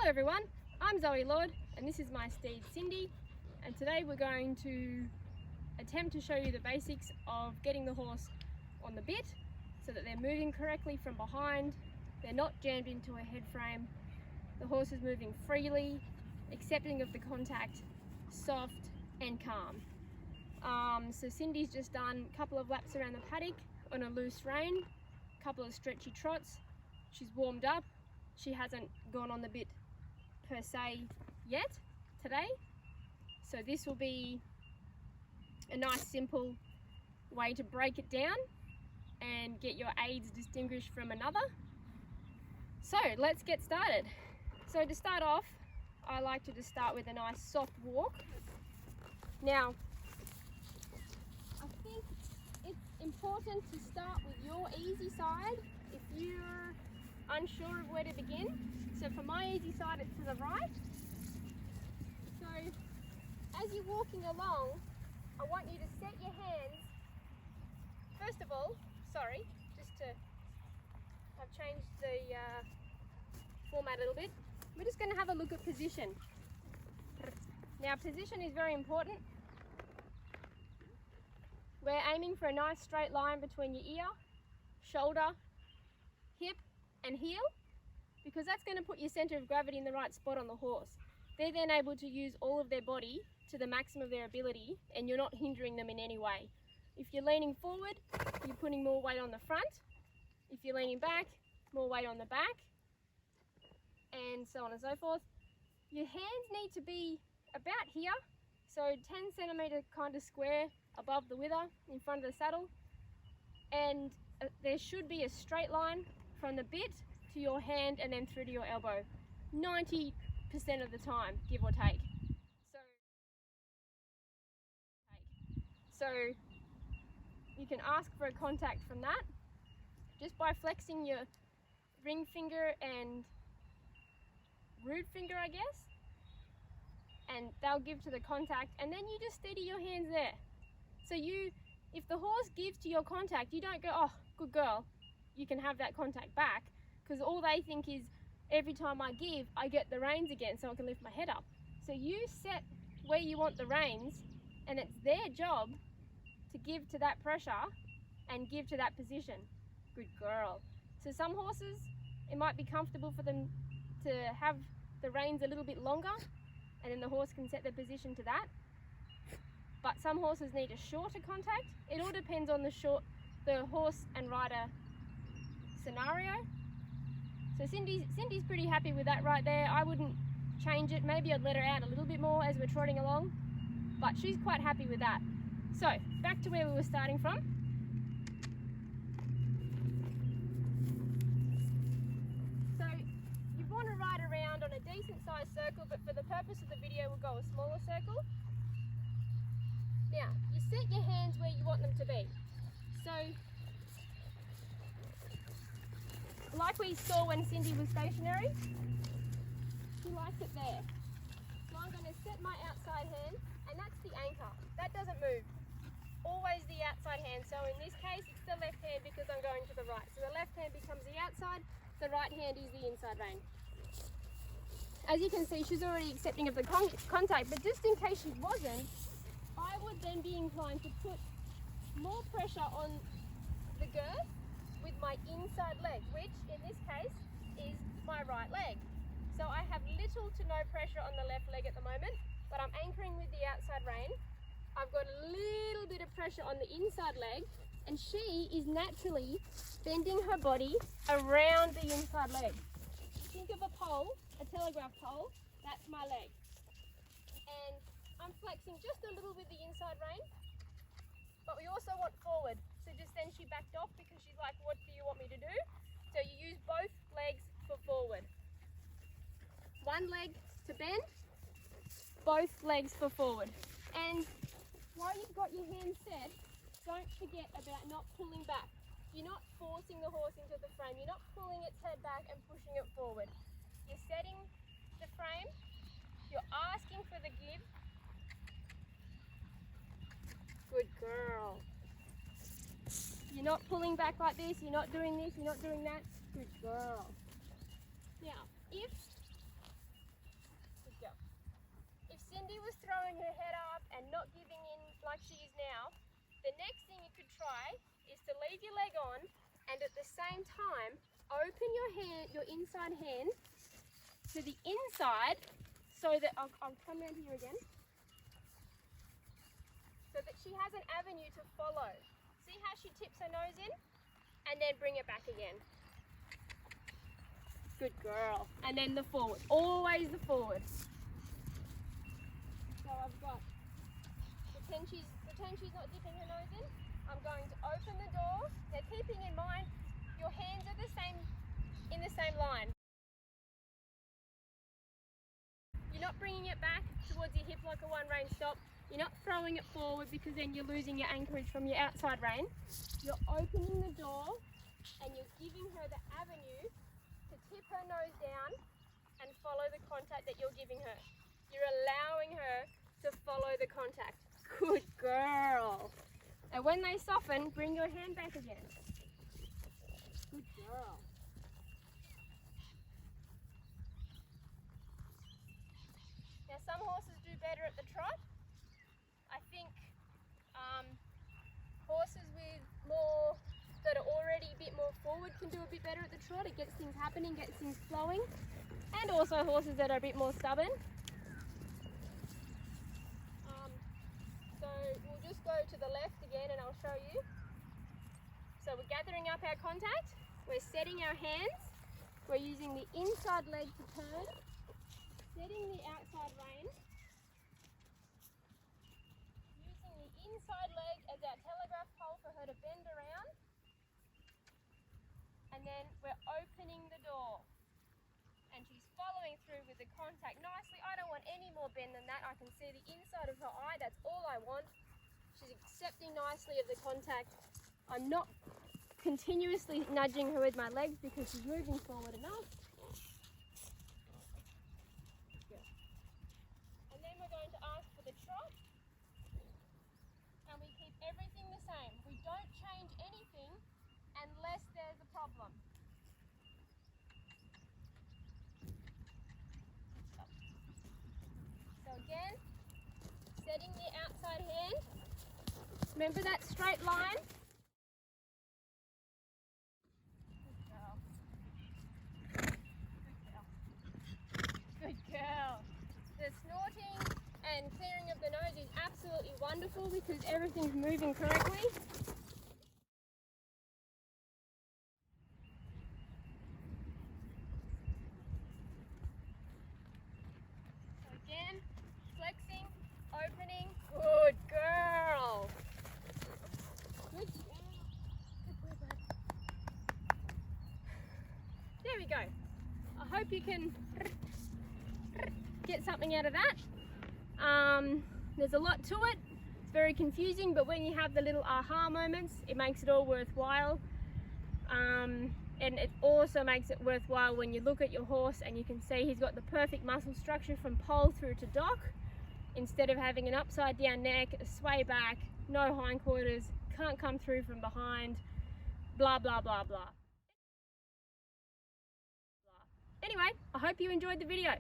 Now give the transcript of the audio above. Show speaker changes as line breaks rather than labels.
Hello everyone, I'm Zoe Lord and this is my steed Cindy, and today we're going to attempt to show you the basics of getting the horse on the bit so that they're moving correctly from behind, they're not jammed into a head frame, the horse is moving freely, accepting of the contact, soft and calm. So Cindy's just done a couple of laps around the paddock on a loose rein, a couple of stretchy trots. She's warmed up. She hasn't gone on the bit per se yet today. So this will be a nice simple way to break it down and get your aids distinguished from another. So let's get started. So to start off, I like to just start with a nice soft walk. Now, I think it's important to start with your easy side if you're unsure of where to begin. So for my easy side, it's to the right. So as you're walking along, I want you to set your hands, first of all, I've changed the format a little bit. We're just going to have a look at position. Now position is very important. We're aiming for a nice straight line between your ear, shoulder, hip and heel, because that's going to put your center of gravity in the right spot on the horse. They're then able to use all of their body to the maximum of their ability and you're not hindering them in any way. If you're leaning forward, you're putting more weight on the front. If you're leaning back, more weight on the back, and so on and so forth. Your hands need to be about here, so 10 centimeter kind of square above the wither in front of the saddle, and there should be a straight line from the bit to your hand and then through to your elbow 90% of the time, give or take. So you can ask for a contact from that just by flexing your ring finger and root finger, I guess, and they'll give to the contact, and then you just steady your hands there. So if the horse gives to your contact, you don't go, oh, good girl, you can have that contact back, because all they think is every time I give, I get the reins again so I can lift my head up. So you set where you want the reins, and it's their job to give to that pressure and give to that position. Good girl. So some horses, it might be comfortable for them to have the reins a little bit longer, and then the horse can set their position to that. But some horses need a shorter contact. It all depends on the horse and rider scenario. So Cindy's pretty happy with that right there. I wouldn't change it. Maybe I'd let her out a little bit more as we're trotting along, but she's quite happy with that. So back to where we were starting from. So you want to ride around on a decent sized circle, but for the purpose of the video we'll go a smaller circle. Now you set your hands where you want them to be. So like we saw when Cindy was stationary, she likes it there. So I'm going to set my outside hand, and that's the anchor. That doesn't move. Always the outside hand. So in this case, it's the left hand because I'm going to the right. So the left hand becomes the outside, the right hand is the inside rein. As you can see, she's already accepting of the contact, but just in case she wasn't, I would then be inclined to put more pressure on the girth with my inside leg, which in this case is my right leg. So I have little to no pressure on the left leg at the moment, but I'm anchoring with the outside rein. I've got a little bit of pressure on the inside leg, and she is naturally bending her body around the inside leg. Think of a pole, a telegraph pole, that's my leg. And I'm flexing just a little with the inside rein, but we also want forward. So just then she backed off because she's like, what do you want me to do? So you use both legs for forward. One leg to bend, both legs for forward. And while you've got your hands set, don't forget about not pulling back. You're not forcing the horse into the frame. You're not pulling its head back and pushing it forward. You're setting the frame. You're asking for the give. Good girl. You're not pulling back like this. You're not doing this. You're not doing that. Good girl. Now, if Cindy was throwing her head up and not giving in like she is now, the next thing you could try is to leave your leg on and at the same time open your inside hand to the inside so that, I'll come down here again, so that she has an avenue to follow. See how she tips her nose in? And then bring it back again. Good girl. And then the forward, always the forward. So I've got, pretend she's not dipping her nose in. I'm going to open the door. Now keeping in mind, your hands are in the same line. You're not bringing it back towards your hip like a one rein stop. You're not throwing it forward because then you're losing your anchorage from your outside rein. You're opening the door and you're giving her the avenue to tip her nose down and follow the contact that you're giving her. You're allowing her to follow the contact. Good girl. And when they soften, bring your hand back again. Good girl. Now some horses do better at the trot. I think horses with more, that are already a bit more forward can do a bit better at the trot. It gets things happening, gets things flowing. And also horses that are a bit more stubborn. So we'll just go to the left again and I'll show you. So we're gathering up our contact. We're setting our hands. We're using the inside leg to turn. Setting the outside rein. Using the inside leg as our telegraph pole for her to bend around. And then we're opening the door. And she's following through with the contact nicely. I don't want any more bend than that. I can see the inside of her eye. That's all I want. She's accepting nicely of the contact. I'm not continuously nudging her with my legs because she's moving forward enough. And then we're going to ask for the trot. And we keep everything the same. We don't change anything unless there's a problem. So again, setting the outside hand. Remember that straight line? Good girl. Good girl. The snorting and clearing of the nose is absolutely wonderful because everything's moving correctly. So again, flexing, opening. Good girl. Good girl. Good boy, bud. There we go. I hope you can get something out of that. There's a lot to it. It's very confusing, but when you have the little aha moments, it makes it all worthwhile. And it also makes it worthwhile when you look at your horse and you can see he's got the perfect muscle structure from pole through to dock, instead of having an upside down neck, a sway back, no hindquarters, can't come through from behind, blah, blah, blah, blah. Anyway, I hope you enjoyed the video.